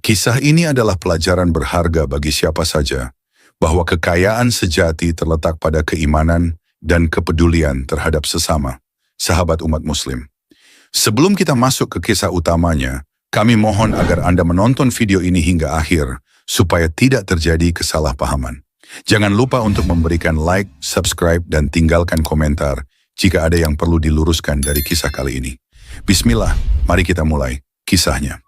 Kisah ini adalah pelajaran berharga bagi siapa saja, bahwa kekayaan sejati terletak pada keimanan dan kepedulian terhadap sesama, sahabat umat muslim. Sebelum kita masuk ke kisah utamanya, kami mohon agar Anda menonton video ini hingga akhir, supaya tidak terjadi kesalahpahaman. Jangan lupa untuk memberikan like, subscribe, dan tinggalkan komentar jika ada yang perlu diluruskan dari kisah kali ini. Bismillah, mari kita mulai kisahnya.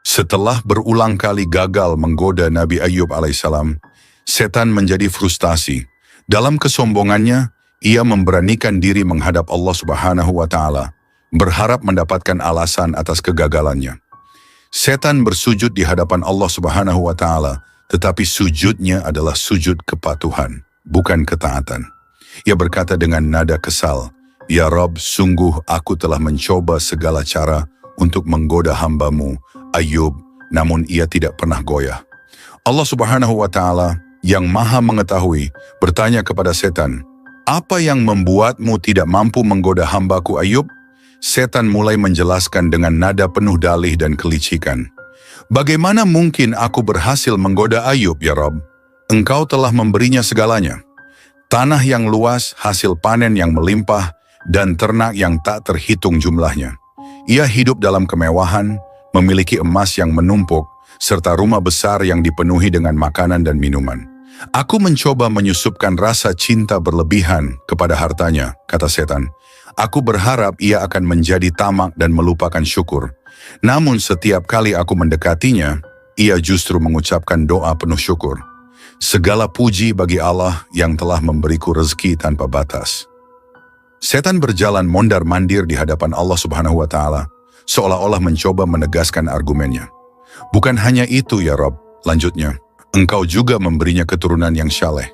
Setelah berulang kali gagal menggoda Nabi Ayyub alaihissalam, setan menjadi frustasi. Dalam kesombongannya, ia memberanikan diri menghadap Allah Subhanahu wa Ta'ala, berharap mendapatkan alasan atas kegagalannya. Setan bersujud di hadapan Allah Subhanahu wa Ta'ala, tetapi sujudnya adalah sujud kepatuhan, bukan ketaatan. Ia berkata dengan nada kesal, "Ya Rabb, sungguh aku telah mencoba segala cara untuk menggoda hamba-Mu, Ayyub, namun ia tidak pernah goyah." Allah Subhanahu wa Ta'ala yang maha mengetahui bertanya kepada setan, "Apa yang membuatmu tidak mampu menggoda hambaku Ayyub?" Setan mulai menjelaskan dengan nada penuh dalih dan kelicikan. "Bagaimana mungkin aku berhasil menggoda Ayyub, ya Rabb? Engkau telah memberinya segalanya. Tanah yang luas, hasil panen yang melimpah, dan ternak yang tak terhitung jumlahnya. Ia hidup dalam kemewahan, memiliki emas yang menumpuk, serta rumah besar yang dipenuhi dengan makanan dan minuman. Aku mencoba menyusupkan rasa cinta berlebihan kepada hartanya," kata setan. "Aku berharap ia akan menjadi tamak dan melupakan syukur. Namun setiap kali aku mendekatinya, ia justru mengucapkan doa penuh syukur. Segala puji bagi Allah yang telah memberiku rezeki tanpa batas." Setan berjalan mondar-mandir di hadapan Allah Subhanahu wa Ta'ala, seolah-olah mencoba menegaskan argumennya. "Bukan hanya itu ya Rabb," lanjutnya, "Engkau juga memberinya keturunan yang syaleh.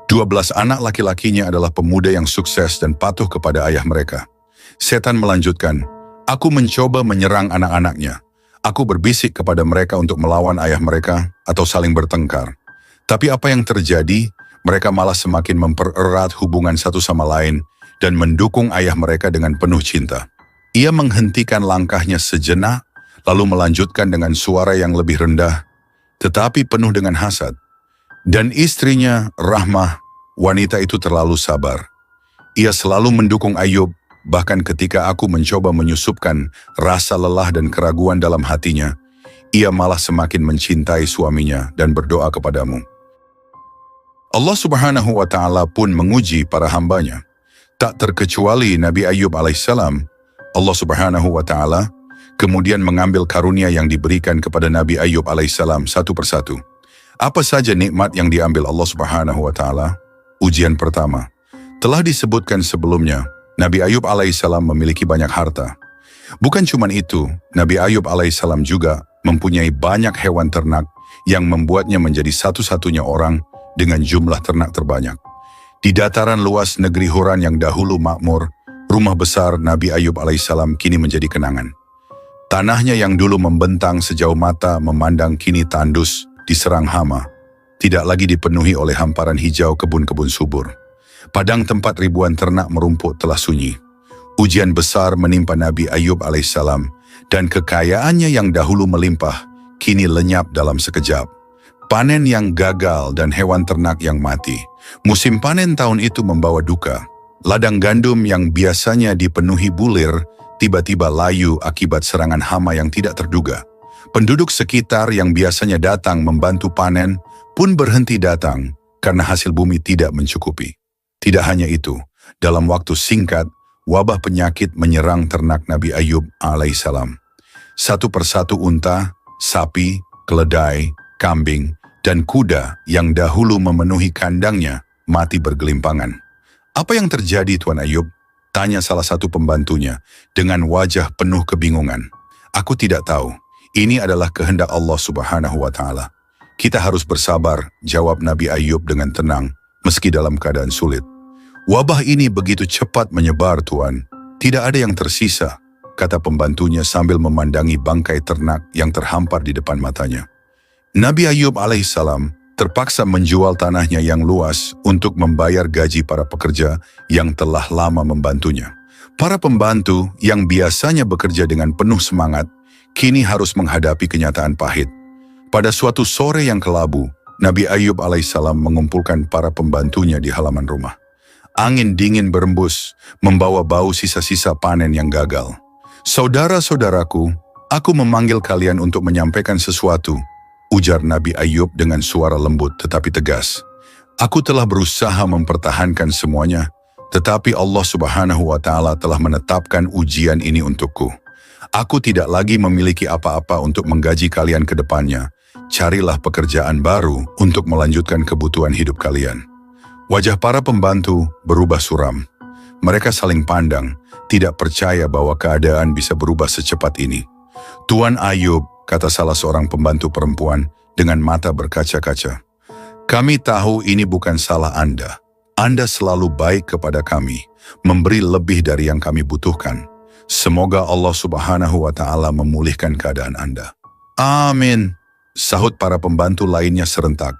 12 anak laki-lakinya adalah pemuda yang sukses dan patuh kepada ayah mereka." Setan melanjutkan, "Aku mencoba menyerang anak-anaknya. Aku berbisik kepada mereka untuk melawan ayah mereka atau saling bertengkar. Tapi apa yang terjadi? Mereka malah semakin mempererat hubungan satu sama lain dan mendukung ayah mereka dengan penuh cinta." Ia menghentikan langkahnya sejenak, lalu melanjutkan dengan suara yang lebih rendah, tetapi penuh dengan hasad. "Dan istrinya, Rahmah, wanita itu terlalu sabar. Ia selalu mendukung Ayyub, bahkan ketika aku mencoba menyusupkan rasa lelah dan keraguan dalam hatinya, ia malah semakin mencintai suaminya dan berdoa kepadamu." Allah Subhanahu wa Ta'ala pun menguji para hambanya. Tak terkecuali Nabi Ayyub alaihissalam, Allah Subhanahu wa Ta'ala kemudian mengambil karunia yang diberikan kepada Nabi Ayyub alaihissalam satu persatu. Apa saja nikmat yang diambil Allah Subhanahu wa Ta'ala? Ujian pertama. Telah disebutkan sebelumnya, Nabi Ayyub alaihissalam memiliki banyak harta. Bukan cuma itu, Nabi Ayyub alaihissalam juga mempunyai banyak hewan ternak yang membuatnya menjadi satu-satunya orang dengan jumlah ternak terbanyak. Di dataran luas negeri Huran yang dahulu makmur, rumah besar Nabi Ayyub alaihissalam kini menjadi kenangan. Tanahnya yang dulu membentang sejauh mata memandang kini tandus, diserang hama, tidak lagi dipenuhi oleh hamparan hijau kebun-kebun subur. Padang tempat ribuan ternak merumput telah sunyi. Ujian besar menimpa Nabi Ayyub alaihissalam, dan kekayaannya yang dahulu melimpah, kini lenyap dalam sekejap. Panen yang gagal dan hewan ternak yang mati. Musim panen tahun itu membawa duka. Ladang gandum yang biasanya dipenuhi bulir, tiba-tiba layu akibat serangan hama yang tidak terduga. Penduduk sekitar yang biasanya datang membantu panen pun berhenti datang karena hasil bumi tidak mencukupi. Tidak hanya itu, dalam waktu singkat, wabah penyakit menyerang ternak Nabi Ayyub alaihissalam. Satu persatu unta, sapi, keledai, kambing, dan kuda yang dahulu memenuhi kandangnya mati bergelimpangan. "Apa yang terjadi, Tuan Ayyub?" tanya salah satu pembantunya dengan wajah penuh kebingungan. "Aku tidak tahu. Ini adalah kehendak Allah Subhanahu wa Ta'ala. Kita harus bersabar," jawab Nabi Ayyub dengan tenang, meski dalam keadaan sulit. "Wabah ini begitu cepat menyebar, Tuan. Tidak ada yang tersisa," kata pembantunya sambil memandangi bangkai ternak yang terhampar di depan matanya. Nabi Ayyub alaihissalam terpaksa menjual tanahnya yang luas untuk membayar gaji para pekerja yang telah lama membantunya. Para pembantu yang biasanya bekerja dengan penuh semangat, kini harus menghadapi kenyataan pahit. Pada suatu sore yang kelabu, Nabi Ayub alaihissalam mengumpulkan para pembantunya di halaman rumah. Angin dingin berembus, membawa bau sisa-sisa panen yang gagal. "Saudara-saudaraku, aku memanggil kalian untuk menyampaikan sesuatu," ujar Nabi Ayub dengan suara lembut tetapi tegas. "Aku telah berusaha mempertahankan semuanya, tetapi Allah Subhanahu wa Ta'ala telah menetapkan ujian ini untukku. Aku tidak lagi memiliki apa-apa untuk menggaji kalian ke depannya. Carilah pekerjaan baru untuk melanjutkan kebutuhan hidup kalian." Wajah para pembantu berubah suram. Mereka saling pandang, tidak percaya bahwa keadaan bisa berubah secepat ini. "Tuan Ayub," kata salah seorang pembantu perempuan dengan mata berkaca-kaca, "kami tahu ini bukan salah Anda. Anda selalu baik kepada kami, memberi lebih dari yang kami butuhkan. Semoga Allah Subhanahu wa Ta'ala memulihkan keadaan Anda." "Amin," sahut para pembantu lainnya serentak.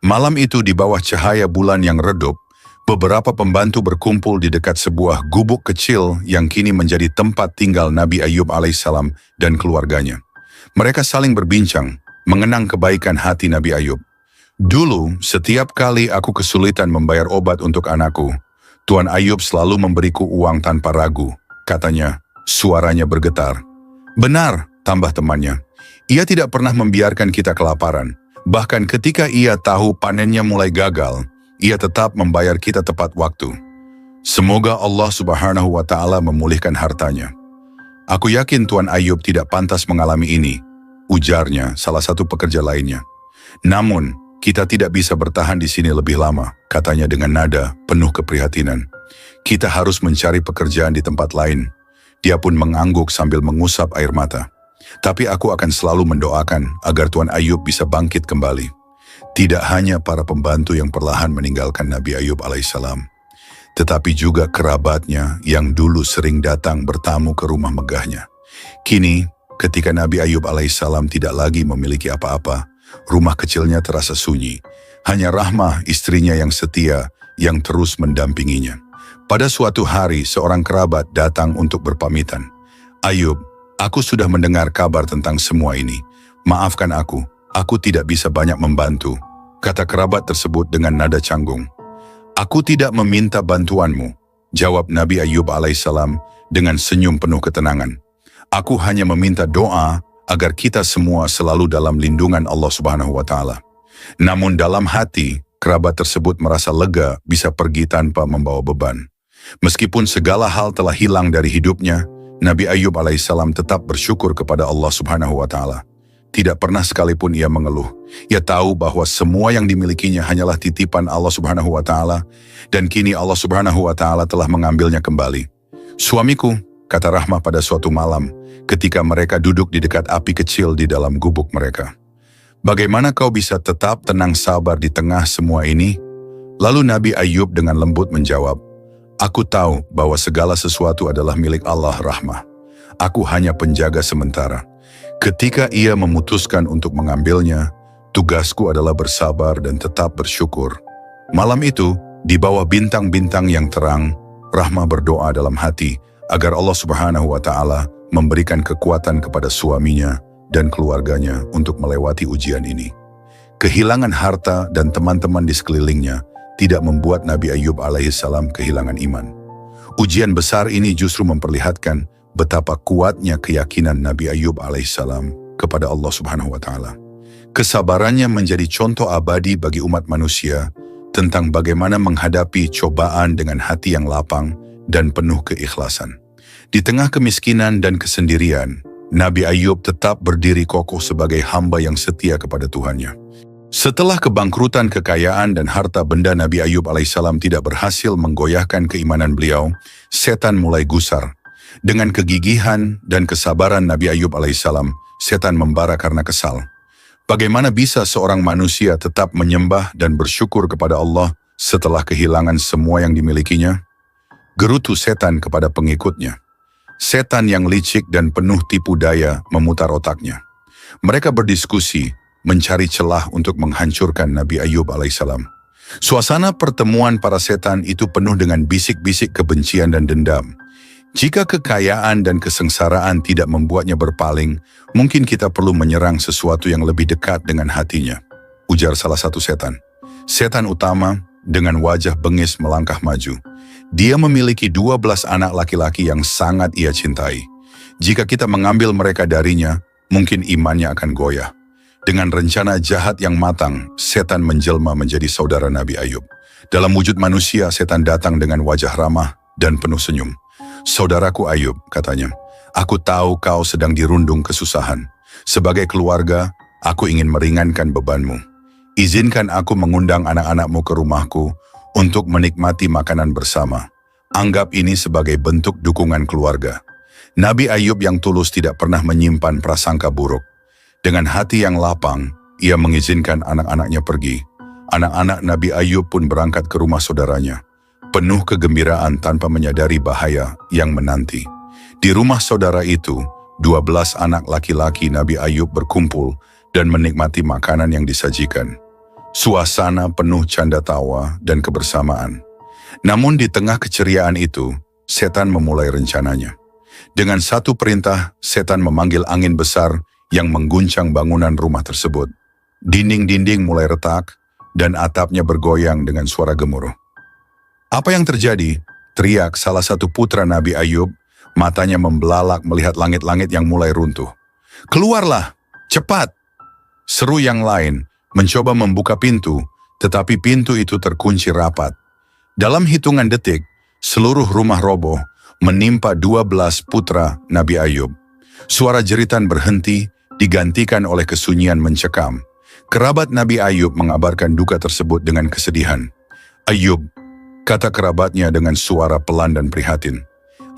Malam itu di bawah cahaya bulan yang redup, beberapa pembantu berkumpul di dekat sebuah gubuk kecil yang kini menjadi tempat tinggal Nabi Ayub alaihissalam dan keluarganya. Mereka saling berbincang, mengenang kebaikan hati Nabi Ayub. "Dulu, setiap kali aku kesulitan membayar obat untuk anakku, Tuan Ayub selalu memberiku uang tanpa ragu," katanya. Suaranya bergetar. "Benar," tambah temannya. "Ia tidak pernah membiarkan kita kelaparan. Bahkan ketika ia tahu panennya mulai gagal, ia tetap membayar kita tepat waktu. Semoga Allah Subhanahu wa Ta'ala memulihkan hartanya." "Aku yakin Tuan Ayub tidak pantas mengalami ini," ujarnya salah satu pekerja lainnya. "Namun, kita tidak bisa bertahan di sini lebih lama," katanya dengan nada penuh keprihatinan. "Kita harus mencari pekerjaan di tempat lain." Dia pun mengangguk sambil mengusap air mata. "Tapi aku akan selalu mendoakan agar Tuan Ayub bisa bangkit kembali." Tidak hanya para pembantu yang perlahan meninggalkan Nabi Ayub alaihissalam, tetapi juga kerabatnya yang dulu sering datang bertamu ke rumah megahnya. Kini, ketika Nabi Ayub alaihissalam tidak lagi memiliki apa-apa, rumah kecilnya terasa sunyi. Hanya Rahmah, istrinya yang setia, yang terus mendampinginya. Pada suatu hari, seorang kerabat datang untuk berpamitan. "Ayub, aku sudah mendengar kabar tentang semua ini. Maafkan aku tidak bisa banyak membantu," kata kerabat tersebut dengan nada canggung. "Aku tidak meminta bantuanmu," jawab Nabi Ayub alaihissalam dengan senyum penuh ketenangan. "Aku hanya meminta doa agar kita semua selalu dalam lindungan Allah Subhanahu wa Ta'ala." Namun dalam hati, kerabat tersebut merasa lega bisa pergi tanpa membawa beban. Meskipun segala hal telah hilang dari hidupnya, Nabi Ayub alaihissalam tetap bersyukur kepada Allah Subhanahu wa Ta'ala. Tidak pernah sekalipun ia mengeluh. Ia tahu bahwa semua yang dimilikinya hanyalah titipan Allah Subhanahu wa Ta'ala, dan kini Allah Subhanahu wa Ta'ala telah mengambilnya kembali. "Suamiku," kata Rahmah pada suatu malam, ketika mereka duduk di dekat api kecil di dalam gubuk mereka, "Bagaimana kau bisa tetap tenang sabar di tengah semua ini?" Lalu Nabi Ayub dengan lembut menjawab, "Aku tahu bahwa segala sesuatu adalah milik Allah, Rahmah. Aku hanya penjaga sementara. Ketika ia memutuskan untuk mengambilnya, tugasku adalah bersabar dan tetap bersyukur." Malam itu, di bawah bintang-bintang yang terang, Rahmah berdoa dalam hati agar Allah Subhanahu wa Ta'ala memberikan kekuatan kepada suaminya dan keluarganya untuk melewati ujian ini. Kehilangan harta dan teman-teman di sekelilingnya tidak membuat Nabi Ayub alaihissalam kehilangan iman. Ujian besar ini justru memperlihatkan betapa kuatnya keyakinan Nabi Ayub alaihissalam kepada Allah Subhanahu wa Ta'ala. Kesabarannya menjadi contoh abadi bagi umat manusia tentang bagaimana menghadapi cobaan dengan hati yang lapang dan penuh keikhlasan. Di tengah kemiskinan dan kesendirian, Nabi Ayub tetap berdiri kokoh sebagai hamba yang setia kepada Tuhannya. Setelah kebangkrutan kekayaan dan harta benda Nabi Ayub alaihissalam tidak berhasil menggoyahkan keimanan beliau, setan mulai gusar. Dengan kegigihan dan kesabaran Nabi Ayub alaihissalam, setan membara karena kesal. Bagaimana bisa seorang manusia tetap menyembah dan bersyukur kepada Allah setelah kehilangan semua yang dimilikinya? Gerutu setan kepada pengikutnya. Setan yang licik dan penuh tipu daya memutar otaknya. Mereka berdiskusi, mencari celah untuk menghancurkan Nabi Ayub alaihissalam. Suasana pertemuan para setan itu penuh dengan bisik-bisik kebencian dan dendam. Jika kekayaan dan kesengsaraan tidak membuatnya berpaling, mungkin kita perlu menyerang sesuatu yang lebih dekat dengan hatinya, ujar salah satu setan. Setan utama dengan wajah bengis melangkah maju. Dia memiliki 12 anak laki-laki yang sangat ia cintai. Jika kita mengambil mereka darinya, mungkin imannya akan goyah. Dengan rencana jahat yang matang, setan menjelma menjadi saudara Nabi Ayub. Dalam wujud manusia, setan datang dengan wajah ramah dan penuh senyum. "Saudaraku Ayub," katanya, "aku tahu kau sedang dirundung kesusahan. Sebagai keluarga, aku ingin meringankan bebanmu. Izinkan aku mengundang anak-anakmu ke rumahku untuk menikmati makanan bersama. Anggap ini sebagai bentuk dukungan keluarga." Nabi Ayub yang tulus tidak pernah menyimpan prasangka buruk. Dengan hati yang lapang, ia mengizinkan anak-anaknya pergi. Anak-anak Nabi Ayub pun berangkat ke rumah saudaranya, penuh kegembiraan tanpa menyadari bahaya yang menanti. Di rumah saudara itu, 12 anak laki-laki Nabi Ayub berkumpul dan menikmati makanan yang disajikan. Suasana penuh canda tawa dan kebersamaan. Namun di tengah keceriaan itu, setan memulai rencananya. Dengan satu perintah, setan memanggil angin besar yang mengguncang bangunan rumah tersebut. Dinding-dinding mulai retak dan atapnya bergoyang dengan suara gemuruh. "Apa yang terjadi?" teriak salah satu putra Nabi Ayub, matanya membelalak melihat langit-langit yang mulai runtuh. "Keluarlah, cepat!" Seru yang lain mencoba membuka pintu, tetapi pintu itu terkunci rapat. Dalam hitungan detik, seluruh rumah roboh, menimpa 12 putra Nabi Ayub. Suara jeritan berhenti, digantikan oleh kesunyian mencekam. Kerabat Nabi Ayub mengabarkan duka tersebut dengan kesedihan. "Ayub," kata kerabatnya dengan suara pelan dan prihatin,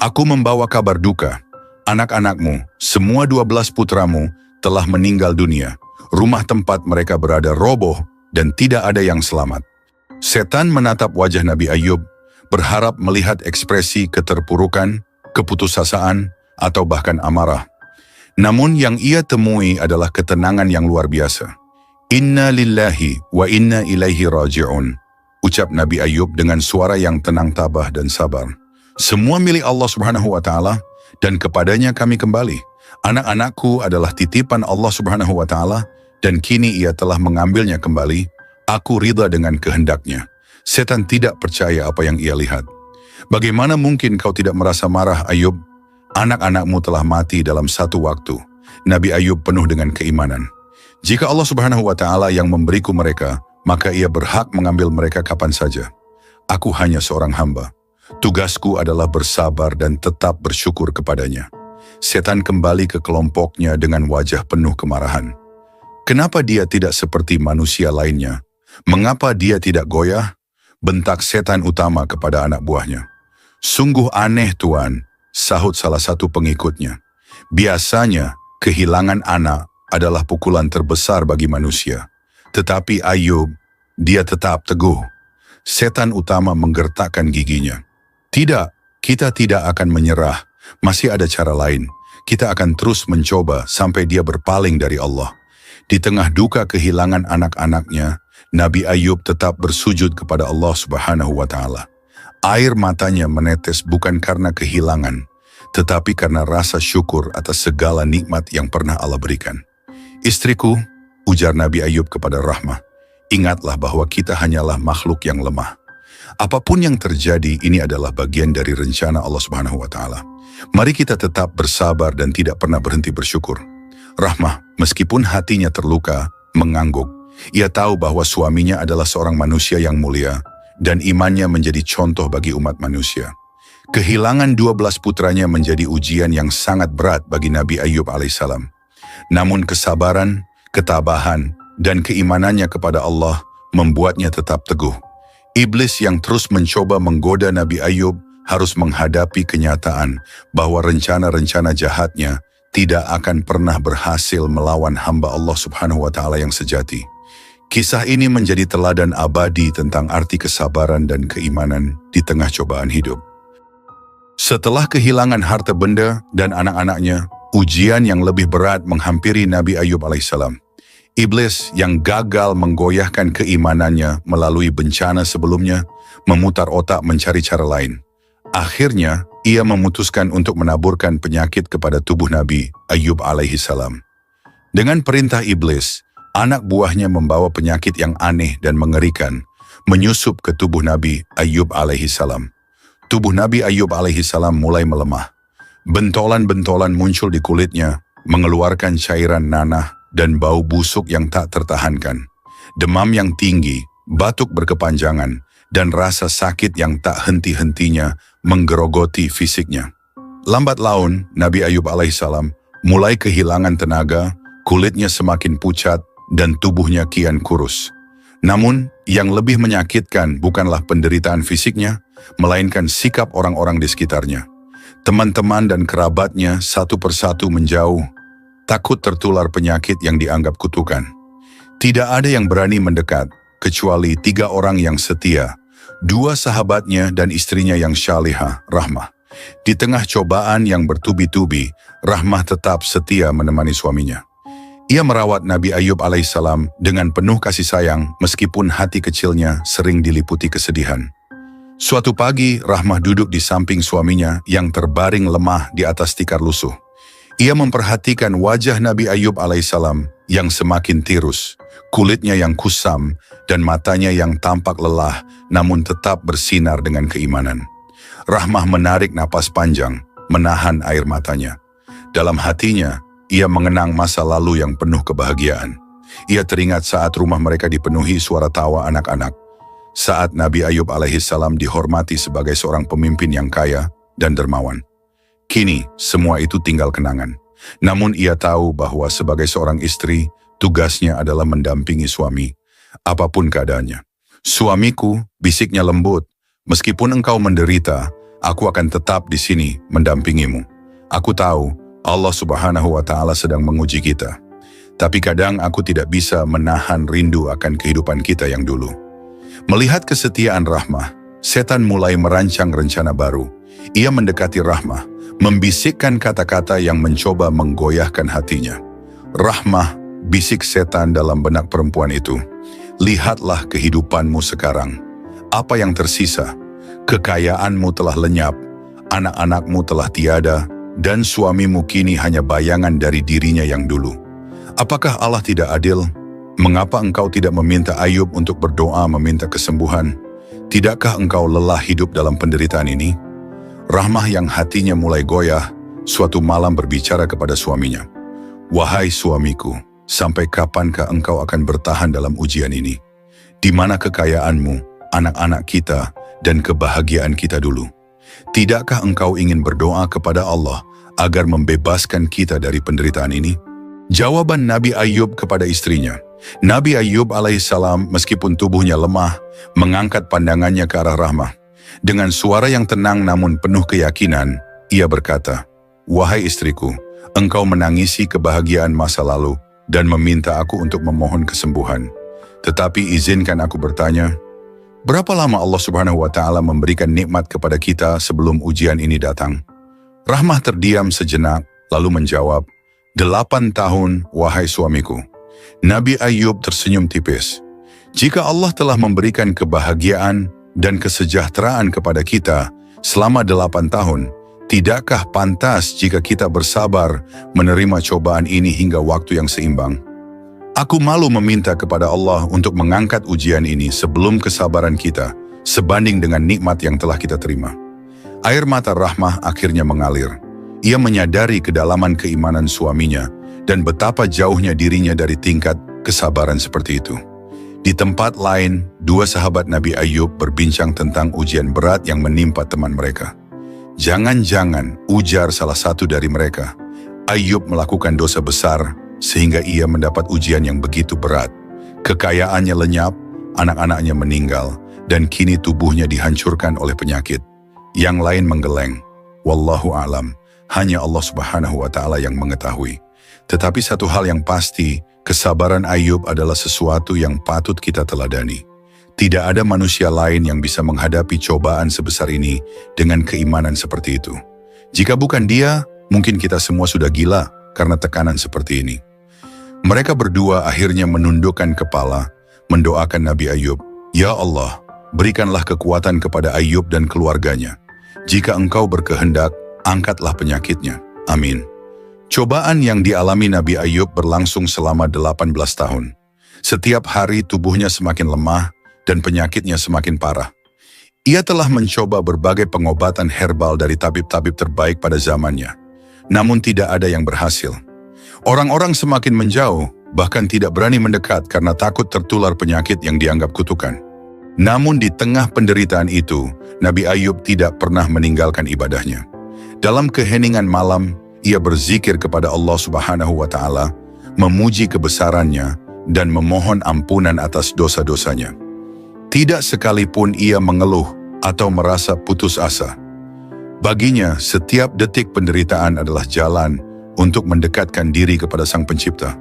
"aku membawa kabar duka. Anak-anakmu, semua 12 putramu, telah meninggal dunia. Rumah tempat mereka berada roboh dan tidak ada yang selamat." Setan menatap wajah Nabi Ayub, berharap melihat ekspresi keterpurukan, keputusasaan, atau bahkan amarah. Namun yang ia temui adalah ketenangan yang luar biasa. "Inna lillahi wa inna ilaihi raji'un," ucap Nabi Ayub dengan suara yang tenang, tabah, dan sabar. "Semua milik Allah Subhanahu wa Ta'ala, dan kepadanya kami kembali. Anak-anakku adalah titipan Allah Subhanahu wa Ta'ala, dan kini ia telah mengambilnya kembali. Aku ridha dengan kehendaknya." Setan tidak percaya apa yang ia lihat. "Bagaimana mungkin kau tidak merasa marah, Ayub? Anak-anakmu telah mati dalam satu waktu." Nabi Ayub penuh dengan keimanan. "Jika Allah Subhanahu wa Ta'ala yang memberiku mereka, maka ia berhak mengambil mereka kapan saja. Aku hanya seorang hamba. Tugasku adalah bersabar dan tetap bersyukur kepadanya." Setan kembali ke kelompoknya dengan wajah penuh kemarahan. Kenapa dia tidak seperti manusia lainnya? Mengapa dia tidak goyah? Bentak setan utama kepada anak buahnya. "Sungguh aneh, Tuan," sahut salah satu pengikutnya. "Biasanya, kehilangan anak adalah pukulan terbesar bagi manusia. Tetapi Ayub, dia tetap teguh." Setan utama menggertakkan giginya. "Tidak, kita tidak akan menyerah. Masih ada cara lain. Kita akan terus mencoba sampai dia berpaling dari Allah." Di tengah duka kehilangan anak-anaknya, Nabi Ayub tetap bersujud kepada Allah Subhanahu wa Ta'ala. Air matanya menetes bukan karena kehilangan, tetapi karena rasa syukur atas segala nikmat yang pernah Allah berikan. "Istriku," ujar Nabi Ayub kepada Rahmah, "ingatlah bahwa kita hanyalah makhluk yang lemah. Apapun yang terjadi, ini adalah bagian dari rencana Allah Subhanahu wa Ta'ala. Mari kita tetap bersabar dan tidak pernah berhenti bersyukur." Rahmah, meskipun hatinya terluka, mengangguk. Ia tahu bahwa suaminya adalah seorang manusia yang mulia dan imannya menjadi contoh bagi umat manusia. Kehilangan 12 putranya menjadi ujian yang sangat berat bagi Nabi Ayub alaihissalam. Namun kesabaran, ketabahan, dan keimanannya kepada Allah membuatnya tetap teguh. Iblis yang terus mencoba menggoda Nabi Ayub harus menghadapi kenyataan bahwa rencana-rencana jahatnya tidak akan pernah berhasil melawan hamba Allah Subhanahu wa Ta'ala yang sejati. Kisah ini menjadi teladan abadi tentang arti kesabaran dan keimanan di tengah cobaan hidup. Setelah kehilangan harta benda dan anak-anaknya, ujian yang lebih berat menghampiri Nabi Ayub alaihissalam. Iblis yang gagal menggoyahkan keimanannya melalui bencana sebelumnya, memutar otak mencari cara lain. Akhirnya, ia memutuskan untuk menaburkan penyakit kepada tubuh Nabi Ayyub alaihi salam. Dengan perintah iblis, anak buahnya membawa penyakit yang aneh dan mengerikan, menyusup ke tubuh Nabi Ayyub alaihi salam. Tubuh Nabi Ayyub alaihi salam mulai melemah. Bentolan-bentolan muncul di kulitnya, mengeluarkan cairan nanah dan bau busuk yang tak tertahankan. Demam yang tinggi, batuk berkepanjangan, dan rasa sakit yang tak henti-hentinya menggerogoti fisiknya. Lambat laun, Nabi Ayyub alaihissalam mulai kehilangan tenaga, kulitnya semakin pucat, dan tubuhnya kian kurus. Namun, yang lebih menyakitkan bukanlah penderitaan fisiknya, melainkan sikap orang-orang di sekitarnya. Teman-teman dan kerabatnya satu persatu menjauh, takut tertular penyakit yang dianggap kutukan. Tidak ada yang berani mendekat, kecuali 3 orang yang setia, 2 sahabatnya dan istrinya yang syalihah, Rahmah. Di tengah cobaan yang bertubi-tubi, Rahmah tetap setia menemani suaminya. Ia merawat Nabi Ayyub alaihissalam dengan penuh kasih sayang meskipun hati kecilnya sering diliputi kesedihan. Suatu pagi, Rahmah duduk di samping suaminya yang terbaring lemah di atas tikar lusuh. Ia memperhatikan wajah Nabi Ayyub alaihissalam yang semakin tirus, kulitnya yang kusam, dan matanya yang tampak lelah namun tetap bersinar dengan keimanan. Rahmah menarik napas panjang, menahan air matanya. Dalam hatinya, ia mengenang masa lalu yang penuh kebahagiaan. Ia teringat saat rumah mereka dipenuhi suara tawa anak-anak. Saat Nabi Ayyub alaihissalam dihormati sebagai seorang pemimpin yang kaya dan dermawan. Kini, semua itu tinggal kenangan. Namun ia tahu bahwa sebagai seorang istri, tugasnya adalah mendampingi suami, apapun keadaannya. Suamiku, bisiknya lembut, meskipun engkau menderita, aku akan tetap di sini mendampingimu. Aku tahu Allah Subhanahu wa Ta'ala sedang menguji kita. Tapi kadang aku tidak bisa menahan rindu akan kehidupan kita yang dulu. Melihat kesetiaan Rahmah, setan mulai merancang rencana baru. Ia mendekati Rahmah, membisikkan kata-kata yang mencoba menggoyahkan hatinya. Rahmah, bisik setan dalam benak perempuan itu. Lihatlah kehidupanmu sekarang. Apa yang tersisa? Kekayaanmu telah lenyap, anak-anakmu telah tiada, dan suamimu kini hanya bayangan dari dirinya yang dulu. Apakah Allah tidak adil? Mengapa engkau tidak meminta Ayub untuk berdoa meminta kesembuhan? Tidakkah engkau lelah hidup dalam penderitaan ini? Rahmah yang hatinya mulai goyah, suatu malam berbicara kepada suaminya. Wahai suamiku, sampai kapankah engkau akan bertahan dalam ujian ini? Di mana kekayaanmu, anak-anak kita, dan kebahagiaan kita dulu? Tidakkah engkau ingin berdoa kepada Allah agar membebaskan kita dari penderitaan ini? Jawaban Nabi Ayyub kepada istrinya. Nabi Ayyub alaihissalam meskipun tubuhnya lemah, mengangkat pandangannya ke arah Rahmah. Dengan suara yang tenang namun penuh keyakinan, ia berkata, Wahai istriku, engkau menangisi kebahagiaan masa lalu dan meminta aku untuk memohon kesembuhan. Tetapi izinkan aku bertanya, berapa lama Allah Subhanahu wa Ta'ala memberikan nikmat kepada kita sebelum ujian ini datang? Rahmah terdiam sejenak, lalu menjawab, 8 tahun, wahai suamiku. Nabi Ayyub tersenyum tipis. Jika Allah telah memberikan kebahagiaan dan kesejahteraan kepada kita selama 8 tahun, tidakkah pantas jika kita bersabar menerima cobaan ini hingga waktu yang seimbang? Aku malu meminta kepada Allah untuk mengangkat ujian ini sebelum kesabaran kita sebanding dengan nikmat yang telah kita terima. Air mata Rahmah akhirnya mengalir. Ia menyadari kedalaman keimanan suaminya dan betapa jauhnya dirinya dari tingkat kesabaran seperti itu. Di tempat lain, 2 sahabat Nabi Ayyub berbincang tentang ujian berat yang menimpa teman mereka. Jangan-jangan, ujar salah satu dari mereka, Ayyub melakukan dosa besar sehingga ia mendapat ujian yang begitu berat. Kekayaannya lenyap, anak-anaknya meninggal, dan kini tubuhnya dihancurkan oleh penyakit. Yang lain menggeleng. Wallahu a'lam, hanya Allah Subhanahu wa Ta'ala yang mengetahui. Tetapi satu hal yang pasti, kesabaran Ayyub adalah sesuatu yang patut kita teladani. Tidak ada manusia lain yang bisa menghadapi cobaan sebesar ini dengan keimanan seperti itu. Jika bukan dia, mungkin kita semua sudah gila karena tekanan seperti ini. Mereka berdua akhirnya menundukkan kepala, mendoakan Nabi Ayyub, Ya Allah, berikanlah kekuatan kepada Ayyub dan keluarganya. Jika engkau berkehendak, angkatlah penyakitnya. Amin. Cobaan yang dialami Nabi Ayub berlangsung selama 18 tahun. Setiap hari tubuhnya semakin lemah dan penyakitnya semakin parah. Ia telah mencoba berbagai pengobatan herbal dari tabib-tabib terbaik pada zamannya. Namun tidak ada yang berhasil. Orang-orang semakin menjauh, bahkan tidak berani mendekat karena takut tertular penyakit yang dianggap kutukan. Namun di tengah penderitaan itu, Nabi Ayub tidak pernah meninggalkan ibadahnya. Dalam keheningan malam, ia berzikir kepada Allah Subhanahu wa Ta'ala, memuji kebesarannya, dan memohon ampunan atas dosa-dosanya. Tidak sekalipun ia mengeluh atau merasa putus asa. Baginya, setiap detik penderitaan adalah jalan untuk mendekatkan diri kepada Sang Pencipta.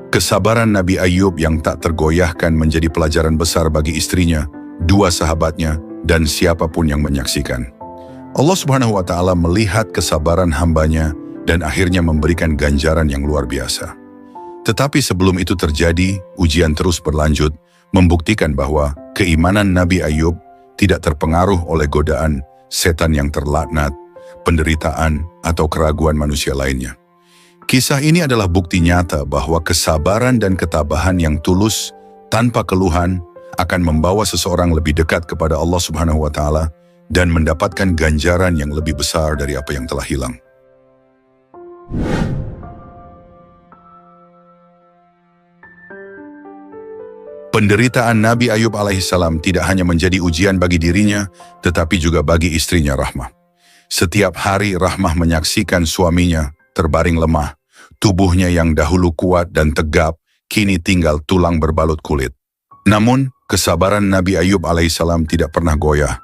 Kesabaran Nabi Ayub yang tak tergoyahkan menjadi pelajaran besar bagi istrinya, dua sahabatnya, dan siapapun yang menyaksikan. Allah Subhanahu wa Ta'ala melihat kesabaran hambanya dan akhirnya memberikan ganjaran yang luar biasa. Tetapi sebelum itu terjadi, ujian terus berlanjut, membuktikan bahwa keimanan Nabi Ayub tidak terpengaruh oleh godaan setan yang terlaknat, penderitaan, atau keraguan manusia lainnya. Kisah ini adalah bukti nyata bahwa kesabaran dan ketabahan yang tulus tanpa keluhan akan membawa seseorang lebih dekat kepada Allah Subhanahu wa Ta'ala dan mendapatkan ganjaran yang lebih besar dari apa yang telah hilang. Penderitaan Nabi Ayub alaihissalam tidak hanya menjadi ujian bagi dirinya, tetapi juga bagi istrinya Rahmah. Setiap hari Rahmah menyaksikan suaminya terbaring lemah, tubuhnya yang dahulu kuat dan tegap, kini tinggal tulang berbalut kulit. Namun, kesabaran Nabi Ayub alaihissalam tidak pernah goyah.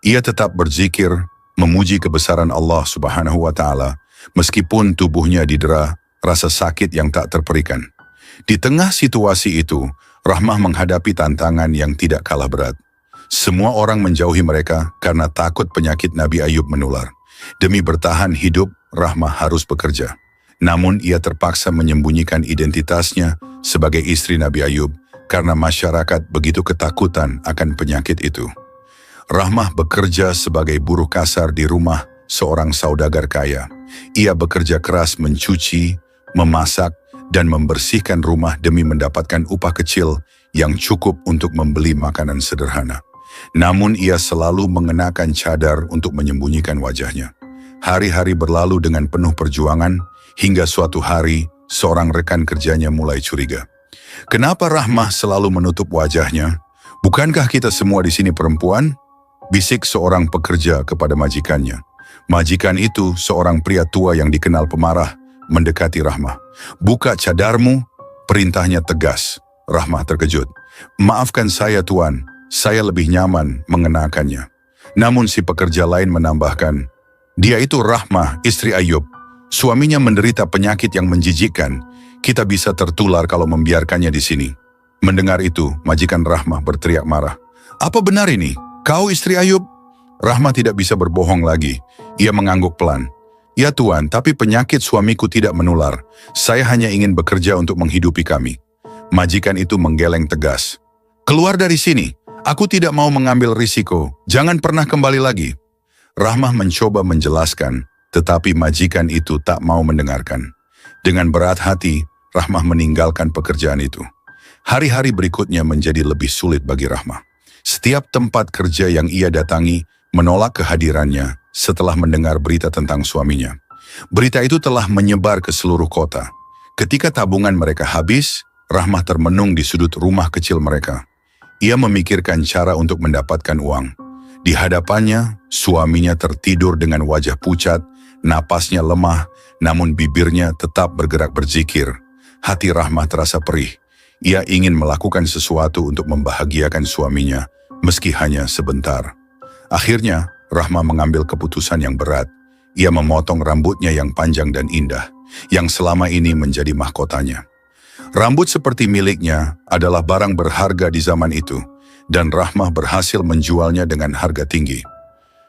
Ia tetap berzikir, memuji kebesaran Allah Subhanahu wa Ta'ala, meskipun tubuhnya didera rasa sakit yang tak terperikan. Di tengah situasi itu, Rahmah menghadapi tantangan yang tidak kalah berat. Semua orang menjauhi mereka karena takut penyakit Nabi Ayub menular. Demi bertahan hidup, Rahmah harus bekerja. Namun ia terpaksa menyembunyikan identitasnya sebagai istri Nabi Ayub karena masyarakat begitu ketakutan akan penyakit itu. Rahmah bekerja sebagai buruh kasar di rumah seorang saudagar kaya. Ia bekerja keras mencuci, memasak, dan membersihkan rumah demi mendapatkan upah kecil yang cukup untuk membeli makanan sederhana. Namun ia selalu mengenakan cadar untuk menyembunyikan wajahnya. Hari-hari berlalu dengan penuh perjuangan, hingga suatu hari seorang rekan kerjanya mulai curiga. Kenapa Rahmah selalu menutup wajahnya? Bukankah kita semua di sini perempuan? Bisik seorang pekerja kepada majikannya. Majikan itu seorang pria tua yang dikenal pemarah, mendekati Rahmah. "Buka cadarmu," perintahnya tegas. Rahmah terkejut. "Maafkan saya tuan, saya lebih nyaman mengenakannya." Namun si pekerja lain menambahkan, "Dia itu Rahmah, istri Ayub. Suaminya menderita penyakit yang menjijikkan. Kita bisa tertular kalau membiarkannya di sini." Mendengar itu, majikan Rahmah berteriak marah. "Apa benar ini? Kau istri Ayub?" Rahmah tidak bisa berbohong lagi. Ia mengangguk pelan. "Ya tuan, tapi penyakit suamiku tidak menular. Saya hanya ingin bekerja untuk menghidupi kami." Majikan itu menggeleng tegas. "Keluar dari sini. Aku tidak mau mengambil risiko. Jangan pernah kembali lagi." Rahmah mencoba menjelaskan, tetapi majikan itu tak mau mendengarkan. Dengan berat hati, Rahmah meninggalkan pekerjaan itu. Hari-hari berikutnya menjadi lebih sulit bagi Rahmah. Setiap tempat kerja yang ia datangi menolak kehadirannya setelah mendengar berita tentang suaminya. Berita itu telah menyebar ke seluruh kota. Ketika tabungan mereka habis, Rahmah termenung di sudut rumah kecil mereka. Ia memikirkan cara untuk mendapatkan uang. Di hadapannya, suaminya tertidur dengan wajah pucat, napasnya lemah, namun bibirnya tetap bergerak berzikir. Hati Rahmah terasa perih. Ia ingin melakukan sesuatu untuk membahagiakan suaminya, meski hanya sebentar. Akhirnya, Rahmah mengambil keputusan yang berat. Ia memotong rambutnya yang panjang dan indah, yang selama ini menjadi mahkotanya. Rambut seperti miliknya adalah barang berharga di zaman itu, dan Rahmah berhasil menjualnya dengan harga tinggi.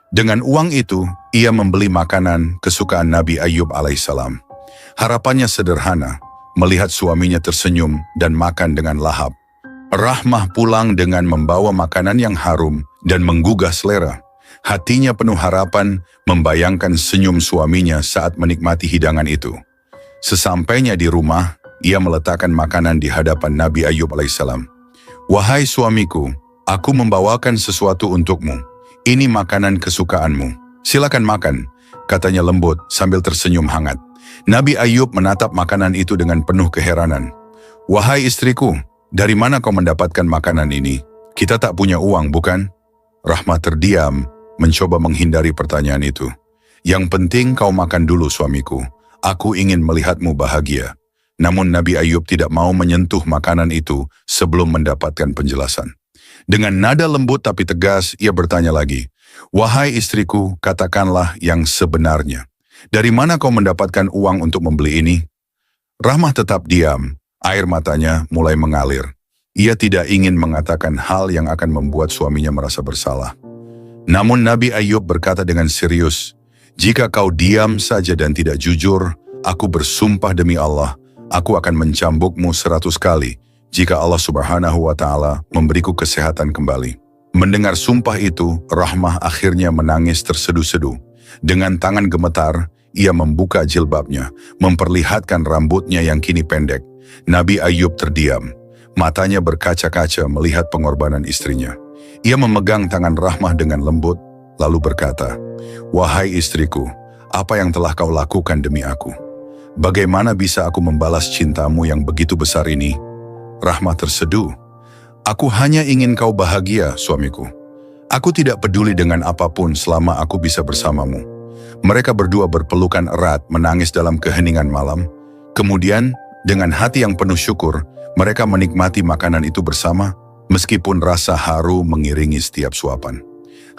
Dengan uang itu, ia membeli makanan kesukaan Nabi Ayub alaihissalam. Harapannya sederhana, melihat suaminya tersenyum dan makan dengan lahap. Rahmah pulang dengan membawa makanan yang harum dan menggugah selera. Hatinya penuh harapan, membayangkan senyum suaminya saat menikmati hidangan itu. Sesampainya di rumah, ia meletakkan makanan di hadapan Nabi Ayub alaihissalam. "Wahai suamiku, aku membawakan sesuatu untukmu. Ini makanan kesukaanmu. Silakan makan," katanya lembut sambil tersenyum hangat. Nabi Ayub menatap makanan itu dengan penuh keheranan. "Wahai istriku, dari mana kau mendapatkan makanan ini? Kita tak punya uang, bukan?" Rahmah terdiam, mencoba menghindari pertanyaan itu. "Yang penting kau makan dulu, suamiku. Aku ingin melihatmu bahagia." Namun Nabi Ayub tidak mau menyentuh makanan itu sebelum mendapatkan penjelasan. Dengan nada lembut tapi tegas, ia bertanya lagi, "Wahai istriku, katakanlah yang sebenarnya. Dari mana kau mendapatkan uang untuk membeli ini?" Rahmah tetap diam, air matanya mulai mengalir. Ia tidak ingin mengatakan hal yang akan membuat suaminya merasa bersalah. Namun Nabi Ayub berkata dengan serius, "Jika kau diam saja dan tidak jujur, aku bersumpah demi Allah, aku akan mencambukmu 100 kali jika Allah Subhanahu wa Ta'ala memberiku kesehatan kembali." Mendengar sumpah itu, Rahmah akhirnya menangis terseduh-seduh. Dengan tangan gemetar, ia membuka jilbabnya, memperlihatkan rambutnya yang kini pendek. Nabi Ayub terdiam, matanya berkaca-kaca melihat pengorbanan istrinya. Ia memegang tangan Rahmah dengan lembut, lalu berkata, "Wahai istriku, apa yang telah kau lakukan demi aku? Bagaimana bisa aku membalas cintamu yang begitu besar ini?" Rahmah terseduh, "Aku hanya ingin kau bahagia, suamiku. Aku tidak peduli dengan apapun selama aku bisa bersamamu." Mereka berdua berpelukan erat, menangis dalam keheningan malam. Kemudian, dengan hati yang penuh syukur, mereka menikmati makanan itu bersama, meskipun rasa haru mengiringi setiap suapan.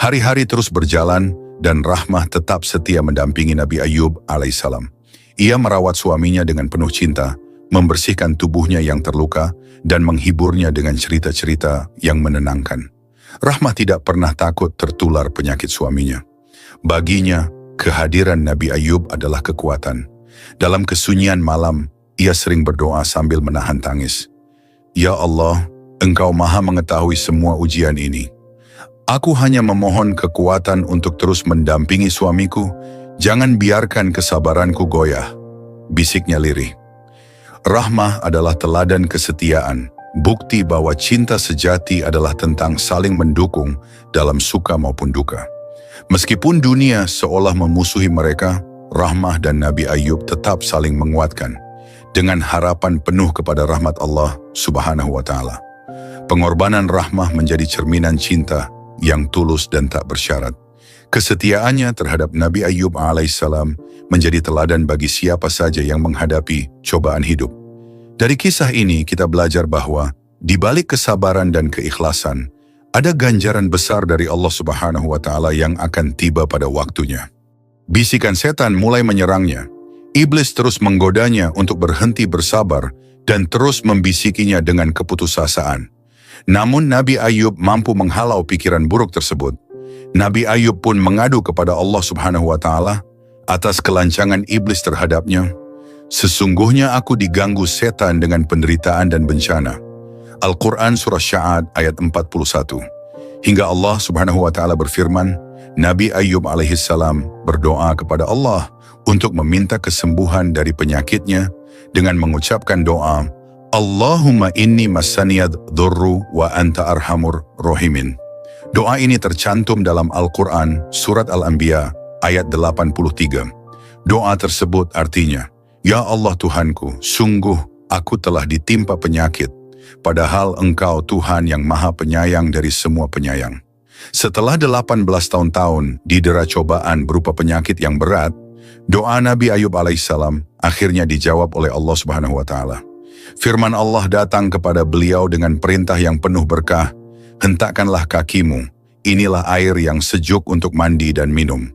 Hari-hari terus berjalan, dan Rahmah tetap setia mendampingi Nabi Ayub alaihissalam. Ia merawat suaminya dengan penuh cinta, membersihkan tubuhnya yang terluka, dan menghiburnya dengan cerita-cerita yang menenangkan. Rahmah tidak pernah takut tertular penyakit suaminya. Baginya, kehadiran Nabi Ayub adalah kekuatan. Dalam kesunyian malam, ia sering berdoa sambil menahan tangis. "Ya Allah, Engkau Maha mengetahui semua ujian ini. Aku hanya memohon kekuatan untuk terus mendampingi suamiku. Jangan biarkan kesabaranku goyah," bisiknya lirih. Rahmah adalah teladan kesetiaan, bukti bahwa cinta sejati adalah tentang saling mendukung dalam suka maupun duka. Meskipun dunia seolah memusuhi mereka, Rahmah dan Nabi Ayub tetap saling menguatkan, dengan harapan penuh kepada rahmat Allah Subhanahu wa Ta'ala. Pengorbanan Rahmah menjadi cerminan cinta yang tulus dan tak bersyarat. Kesetiaannya terhadap Nabi Ayub alaihissalam menjadi teladan bagi siapa saja yang menghadapi cobaan hidup. Dari kisah ini kita belajar bahwa di balik kesabaran dan keikhlasan, ada ganjaran besar dari Allah Subhanahu wa Ta'ala yang akan tiba pada waktunya. Bisikan setan mulai menyerangnya. Iblis terus menggodanya untuk berhenti bersabar dan terus membisikinya dengan keputusasaan. Namun Nabi Ayub mampu menghalau pikiran buruk tersebut. Nabi Ayub pun mengadu kepada Allah Subhanahu wa Ta'ala atas kelancangan iblis terhadapnya. "Sesungguhnya aku diganggu setan dengan penderitaan dan bencana." Al-Quran Surah Sya'ad ayat 41. Hingga Allah Subhanahu wa Ta'ala berfirman, Nabi Ayub alaihissalam berdoa kepada Allah untuk meminta kesembuhan dari penyakitnya dengan mengucapkan doa, "Allahumma inni massaniyad dhurru wa anta arhamur rahimin." Doa ini tercantum dalam Al-Quran Surat Al-Anbiya ayat 83. Doa tersebut artinya, "Ya Allah Tuhanku, sungguh aku telah ditimpa penyakit, padahal Engkau Tuhan yang Maha Penyayang dari semua penyayang." Setelah 18 tahun didera cobaan berupa penyakit yang berat, doa Nabi Ayub alaihissalam akhirnya dijawab oleh Allah Subhanahu wa Ta'ala. Firman Allah datang kepada beliau dengan perintah yang penuh berkah, "Hentakkanlah kakimu, inilah air yang sejuk untuk mandi dan minum."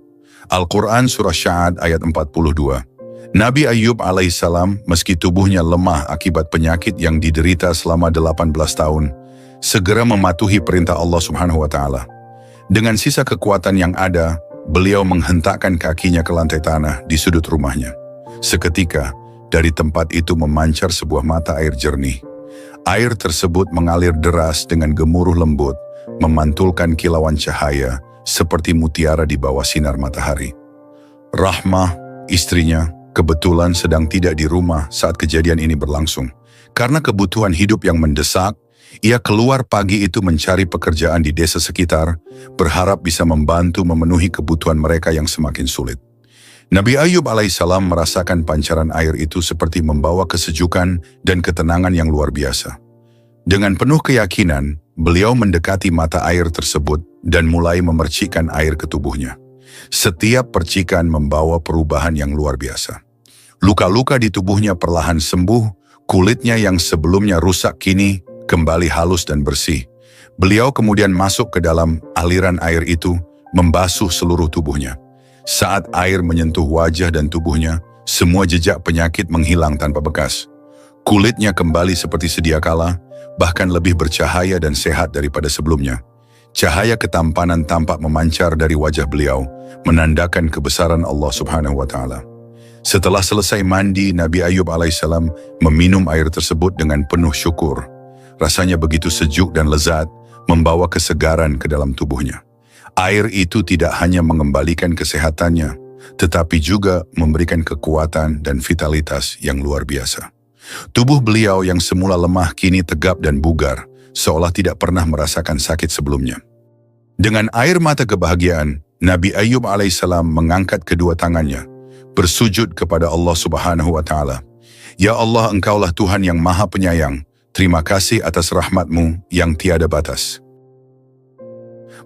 Al-Quran Surah Sya'ad ayat 42. Nabi Ayub alaihissalam meski tubuhnya lemah akibat penyakit yang diderita selama 18 tahun, segera mematuhi perintah Allah Subhanahu wa Ta'ala. Dengan sisa kekuatan yang ada, beliau menghentakkan kakinya ke lantai tanah di sudut rumahnya. Seketika, dari tempat itu memancar sebuah mata air jernih. Air tersebut mengalir deras dengan gemuruh lembut, memantulkan kilauan cahaya, seperti mutiara di bawah sinar matahari. Rahmah, istrinya, kebetulan sedang tidak di rumah saat kejadian ini berlangsung. Karena kebutuhan hidup yang mendesak, ia keluar pagi itu mencari pekerjaan di desa sekitar, berharap bisa membantu memenuhi kebutuhan mereka yang semakin sulit. Nabi Ayub alaihissalam merasakan pancaran air itu seperti membawa kesejukan dan ketenangan yang luar biasa. Dengan penuh keyakinan, beliau mendekati mata air tersebut dan mulai memercikkan air ke tubuhnya. Setiap percikan membawa perubahan yang luar biasa. Luka-luka di tubuhnya perlahan sembuh, kulitnya yang sebelumnya rusak kini kembali halus dan bersih. Beliau kemudian masuk ke dalam aliran air itu, membasuh seluruh tubuhnya. Saat air menyentuh wajah dan tubuhnya, semua jejak penyakit menghilang tanpa bekas. Kulitnya kembali seperti sedia kala, bahkan lebih bercahaya dan sehat daripada sebelumnya. Cahaya ketampanan tampak memancar dari wajah beliau, menandakan kebesaran Allah Subhanahu wa Ta'ala. Setelah selesai mandi, Nabi Ayub alaihissalam meminum air tersebut dengan penuh syukur. Rasanya begitu sejuk dan lezat, membawa kesegaran ke dalam tubuhnya. Air itu tidak hanya mengembalikan kesehatannya, tetapi juga memberikan kekuatan dan vitalitas yang luar biasa. Tubuh beliau yang semula lemah kini tegap dan bugar, seolah tidak pernah merasakan sakit sebelumnya. Dengan air mata kebahagiaan, Nabi Ayub alaihissalam mengangkat kedua tangannya, bersujud kepada Allah Subhanahu wa Ta'ala. Ya Allah, Engkaulah Tuhan yang Maha Penyayang. Terima kasih atas rahmat-Mu yang tiada batas.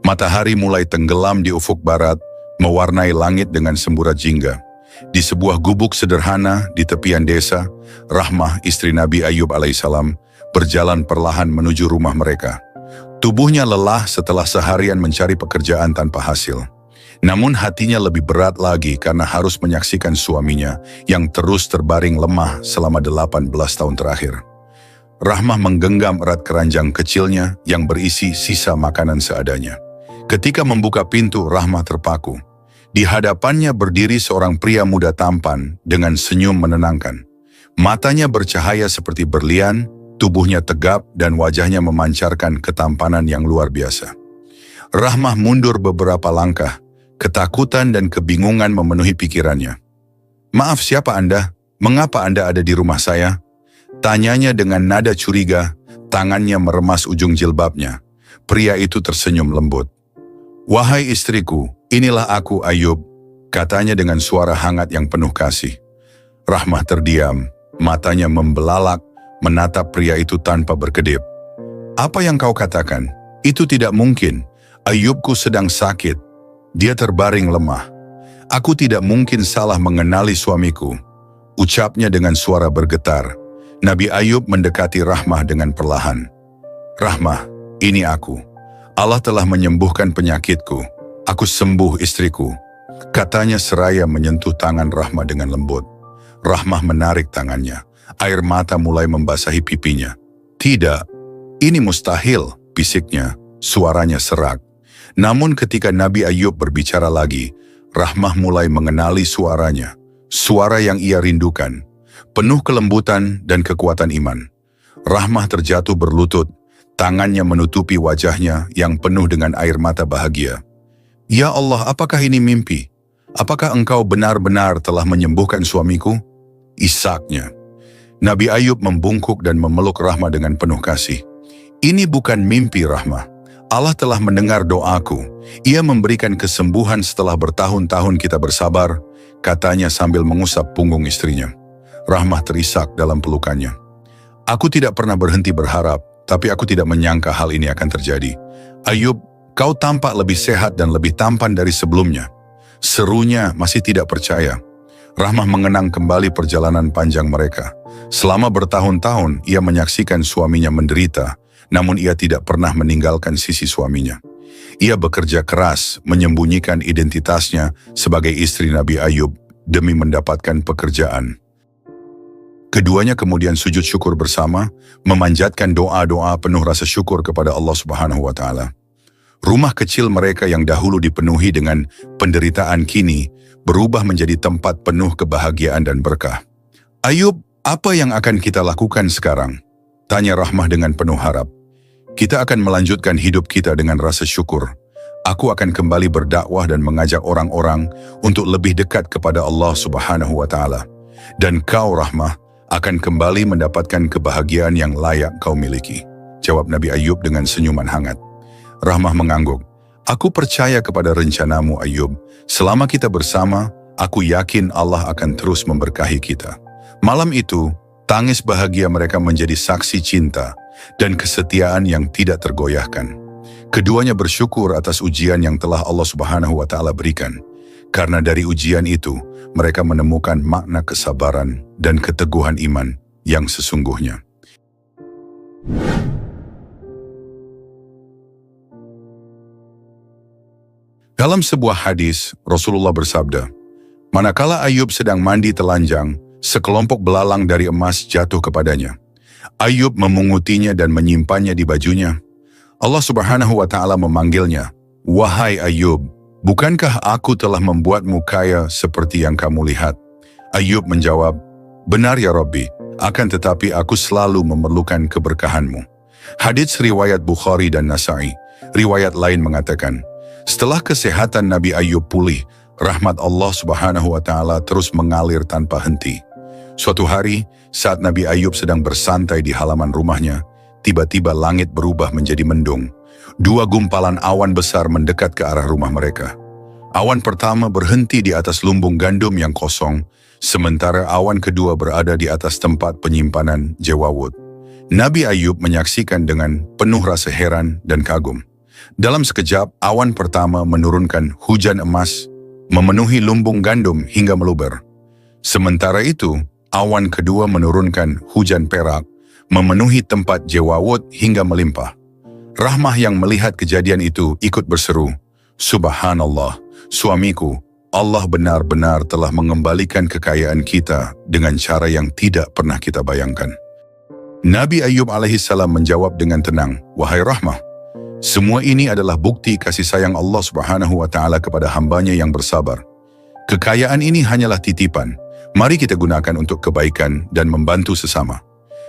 Matahari mulai tenggelam di ufuk barat, mewarnai langit dengan semburat jingga. Di sebuah gubuk sederhana di tepian desa, Rahmah, istri Nabi Ayub alaihissalam, berjalan perlahan menuju rumah mereka. Tubuhnya lelah setelah seharian mencari pekerjaan tanpa hasil. Namun hatinya lebih berat lagi karena harus menyaksikan suaminya yang terus terbaring lemah selama 18 tahun terakhir. Rahmah menggenggam erat keranjang kecilnya yang berisi sisa makanan seadanya. Ketika membuka pintu, Rahmah terpaku. Di hadapannya berdiri seorang pria muda tampan dengan senyum menenangkan. Matanya bercahaya seperti berlian, tubuhnya tegap dan wajahnya memancarkan ketampanan yang luar biasa. Rahmah mundur beberapa langkah, ketakutan dan kebingungan memenuhi pikirannya. Maaf, siapa Anda? Mengapa Anda ada di rumah saya? Tanyanya dengan nada curiga, tangannya meremas ujung jilbabnya. Pria itu tersenyum lembut. Wahai istriku, inilah aku Ayub, katanya dengan suara hangat yang penuh kasih. Rahmah terdiam, matanya membelalak, menatap pria itu tanpa berkedip. Apa yang kau katakan? Itu tidak mungkin. Ayubku sedang sakit. Dia terbaring lemah. Aku tidak mungkin salah mengenali suamiku, ucapnya dengan suara bergetar. Nabi Ayub mendekati Rahmah dengan perlahan. Rahmah, ini aku. Allah telah menyembuhkan penyakitku. Aku sembuh istriku, katanya seraya menyentuh tangan Rahmah dengan lembut. Rahmah menarik tangannya. Air mata mulai membasahi pipinya. Tidak, ini mustahil, bisiknya. Suaranya serak. Namun ketika Nabi Ayub berbicara lagi, Rahmah mulai mengenali suaranya. Suara yang ia rindukan, penuh kelembutan dan kekuatan iman. Rahmah terjatuh berlutut, tangannya menutupi wajahnya yang penuh dengan air mata bahagia. Ya Allah, apakah ini mimpi? Apakah Engkau benar-benar telah menyembuhkan suamiku? Isaknya. Nabi Ayub membungkuk dan memeluk Rahmah dengan penuh kasih. Ini bukan mimpi, Rahmah. Allah telah mendengar doaku. Ia memberikan kesembuhan setelah bertahun-tahun kita bersabar, katanya sambil mengusap punggung istrinya. Rahmah terisak dalam pelukannya. Aku tidak pernah berhenti berharap, tapi aku tidak menyangka hal ini akan terjadi. Ayub, kau tampak lebih sehat dan lebih tampan dari sebelumnya. Serunya masih tidak percaya. Rahmah mengenang kembali perjalanan panjang mereka. Selama bertahun-tahun ia menyaksikan suaminya menderita, namun ia tidak pernah meninggalkan sisi suaminya. Ia bekerja keras menyembunyikan identitasnya sebagai istri Nabi Ayub demi mendapatkan pekerjaan. Keduanya kemudian sujud syukur bersama, memanjatkan doa-doa penuh rasa syukur kepada Allah Subhanahu wa Ta'ala. Rumah kecil mereka yang dahulu dipenuhi dengan penderitaan kini berubah menjadi tempat penuh kebahagiaan dan berkah. Ayub, apa yang akan kita lakukan sekarang? Tanya Rahmah dengan penuh harap. Kita akan melanjutkan hidup kita dengan rasa syukur. Aku akan kembali berdakwah dan mengajak orang-orang untuk lebih dekat kepada Allah Subhanahu wa Ta'ala. Dan kau, Rahmah, akan kembali mendapatkan kebahagiaan yang layak kau miliki. Jawab Nabi Ayub dengan senyuman hangat. Rahmah mengangguk. Aku percaya kepada rencanamu, Ayub. Selama kita bersama, aku yakin Allah akan terus memberkahi kita. Malam itu, tangis bahagia mereka menjadi saksi cinta dan kesetiaan yang tidak tergoyahkan. Keduanya bersyukur atas ujian yang telah Allah Subhanahu wa Ta'ala berikan. Karena dari ujian itu, mereka menemukan makna kesabaran dan keteguhan iman yang sesungguhnya. Dalam sebuah hadis, Rasulullah bersabda, manakala Ayub sedang mandi telanjang, sekelompok belalang dari emas jatuh kepadanya. Ayub memungutinya dan menyimpannya di bajunya. Allah Subhanahu wa Ta'ala memanggilnya, wahai Ayub, bukankah aku telah membuatmu kaya seperti yang kamu lihat? Ayub menjawab, benar ya Rabbi, akan tetapi aku selalu memerlukan keberkahanmu. Hadits riwayat Bukhari dan Nasa'i. Riwayat lain mengatakan, setelah kesehatan Nabi Ayub pulih, rahmat Allah Subhanahu wa Ta'ala terus mengalir tanpa henti. Suatu hari, saat Nabi Ayub sedang bersantai di halaman rumahnya, tiba-tiba langit berubah menjadi mendung. Dua gumpalan awan besar mendekat ke arah rumah mereka. Awan pertama berhenti di atas lumbung gandum yang kosong, sementara awan kedua berada di atas tempat penyimpanan jewawut. Nabi Ayub menyaksikan dengan penuh rasa heran dan kagum. Dalam sekejap, awan pertama menurunkan hujan emas, memenuhi lumbung gandum hingga meluber. Sementara itu, awan kedua menurunkan hujan perak, memenuhi tempat jewawut hingga melimpah. Rahmah yang melihat kejadian itu ikut berseru, Subhanallah, suamiku, Allah benar-benar telah mengembalikan kekayaan kita dengan cara yang tidak pernah kita bayangkan. Nabi Ayub alaihissalam menjawab dengan tenang, wahai Rahmah, semua ini adalah bukti kasih sayang Allah Subhanahu wa Ta'ala kepada hambanya yang bersabar. Kekayaan ini hanyalah titipan, mari kita gunakan untuk kebaikan dan membantu sesama.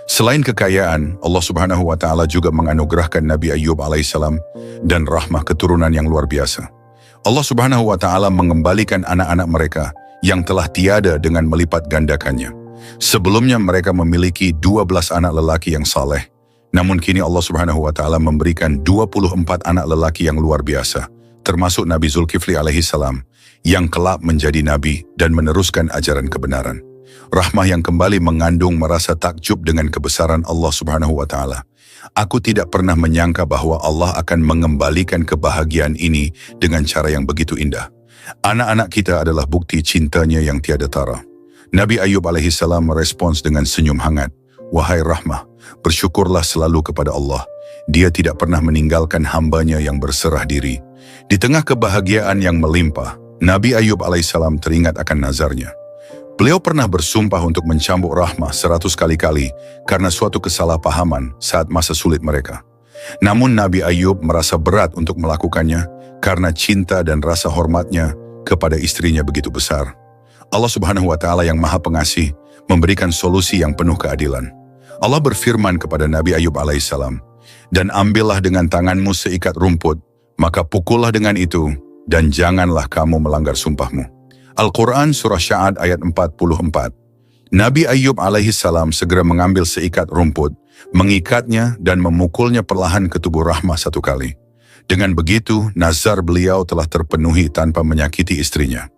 Selain kekayaan, Allah Subhanahu wa Ta'ala juga menganugerahkan Nabi Ayub alaihissalam dan rahmah keturunan yang luar biasa. Allah Subhanahu wa Ta'ala mengembalikan anak-anak mereka yang telah tiada dengan melipat gandakannya. Sebelumnya mereka memiliki 12 anak lelaki yang saleh, namun kini Allah Subhanahu wa Ta'ala memberikan 24 anak lelaki yang luar biasa, termasuk Nabi Zulkifli alaihissalam, yang kelak menjadi nabi dan meneruskan ajaran kebenaran. Rahmah yang kembali mengandung merasa takjub dengan kebesaran Allah Subhanahu wa Ta'ala. Aku tidak pernah menyangka bahwa Allah akan mengembalikan kebahagiaan ini dengan cara yang begitu indah. Anak-anak kita adalah bukti cintanya yang tiada tara. Nabi Ayub alaihissalam merespons dengan senyum hangat. Wahai Rahmah, bersyukurlah selalu kepada Allah. Dia tidak pernah meninggalkan hambanya yang berserah diri. Di tengah kebahagiaan yang melimpah, Nabi Ayub alaihissalam teringat akan nazarnya. Beliau pernah bersumpah untuk mencambuk Rahmah 100 kali-kali karena suatu kesalahpahaman saat masa sulit mereka. Namun Nabi Ayub merasa berat untuk melakukannya karena cinta dan rasa hormatnya kepada istrinya begitu besar. Allah Subhanahu wa Ta'ala yang Maha Pengasih memberikan solusi yang penuh keadilan. Allah berfirman kepada Nabi Ayub alaihissalam, dan ambillah dengan tanganmu seikat rumput, maka pukullah dengan itu, dan janganlah kamu melanggar sumpahmu. Al-Quran Surah Sya'ad ayat 44. Nabi Ayub alaihissalam segera mengambil seikat rumput, mengikatnya dan memukulnya perlahan ke tubuh Rahmah 1 kali. Dengan begitu, nazar beliau telah terpenuhi tanpa menyakiti istrinya.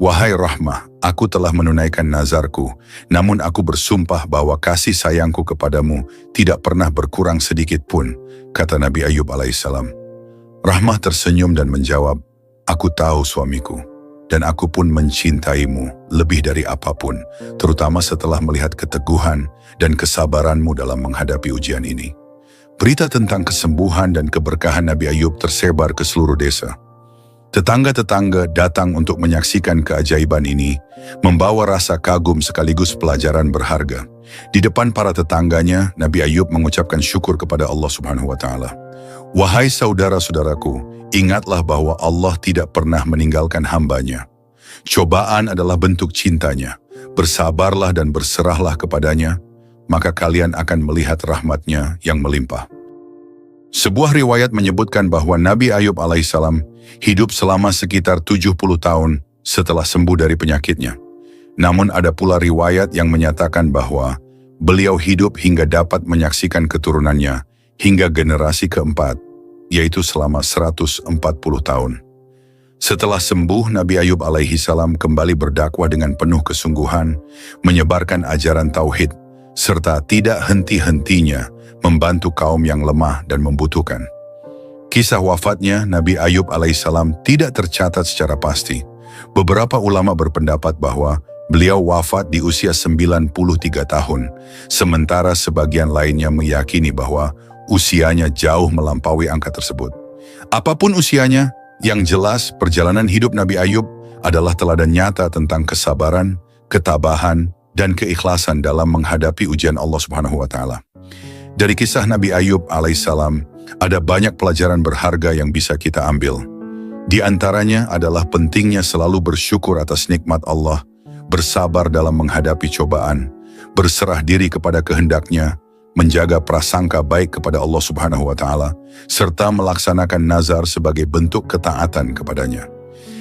Wahai Rahmah, aku telah menunaikan nazarku, namun aku bersumpah bahwa kasih sayangku kepadamu tidak pernah berkurang sedikit pun, kata Nabi Ayub alaihissalam. Rahmah tersenyum dan menjawab, aku tahu suamiku, dan aku pun mencintaimu lebih dari apapun, terutama setelah melihat keteguhan dan kesabaranmu dalam menghadapi ujian ini. Berita tentang kesembuhan dan keberkahan Nabi Ayub tersebar ke seluruh desa. Tetangga-tetangga datang untuk menyaksikan keajaiban ini, membawa rasa kagum sekaligus pelajaran berharga. Di depan para tetangganya, Nabi Ayub mengucapkan syukur kepada Allah Subhanahu wa Ta'ala. Wahai saudara-saudaraku, ingatlah bahwa Allah tidak pernah meninggalkan hambanya. Cobaan adalah bentuk cintanya. Bersabarlah dan berserahlah kepadanya, maka kalian akan melihat rahmatnya yang melimpah. Sebuah riwayat menyebutkan bahwa Nabi Ayub alaihissalam hidup selama sekitar 70 tahun setelah sembuh dari penyakitnya. Namun ada pula riwayat yang menyatakan bahwa beliau hidup hingga dapat menyaksikan keturunannya hingga generasi keempat, yaitu selama 140 tahun. Setelah sembuh, Nabi Ayub alaihissalam kembali berdakwah dengan penuh kesungguhan, menyebarkan ajaran tauhid, serta tidak henti-hentinya membantu kaum yang lemah dan membutuhkan. Kisah wafatnya Nabi Ayub alaihissalam tidak tercatat secara pasti. Beberapa ulama berpendapat bahwa beliau wafat di usia 93 tahun, sementara sebagian lainnya meyakini bahwa usianya jauh melampaui angka tersebut. Apapun usianya, yang jelas perjalanan hidup Nabi Ayub adalah teladan nyata tentang kesabaran, ketabahan, dan keikhlasan dalam menghadapi ujian Allah Subhanahu wa Ta'ala. Dari kisah Nabi Ayub alaihissalam, ada banyak pelajaran berharga yang bisa kita ambil. Di antaranya adalah pentingnya selalu bersyukur atas nikmat Allah, bersabar dalam menghadapi cobaan, berserah diri kepada kehendaknya, menjaga prasangka baik kepada Allah Subhanahu wa Ta'ala, serta melaksanakan nazar sebagai bentuk ketaatan kepadanya.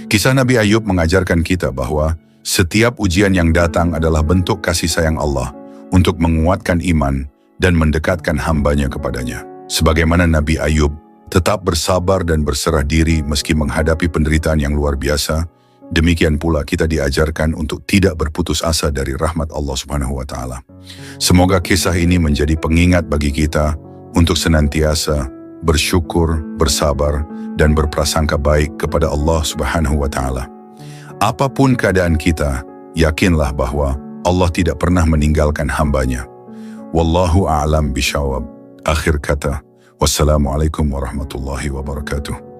Kisah Nabi Ayub mengajarkan kita bahwa setiap ujian yang datang adalah bentuk kasih sayang Allah untuk menguatkan iman dan mendekatkan hambanya kepadanya. Sebagaimana Nabi Ayub tetap bersabar dan berserah diri meski menghadapi penderitaan yang luar biasa, demikian pula kita diajarkan untuk tidak berputus asa dari rahmat Allah Subhanahu wa Ta'ala. Semoga kisah ini menjadi pengingat bagi kita untuk senantiasa bersyukur, bersabar, dan berprasangka baik kepada Allah Subhanahu wa Ta'ala. Apapun keadaan kita, yakinlah bahwa Allah tidak pernah meninggalkan hambanya. Wallahu a'lam bishawab. Akhir kata, wassalamualaikum warahmatullahi wabarakatuh.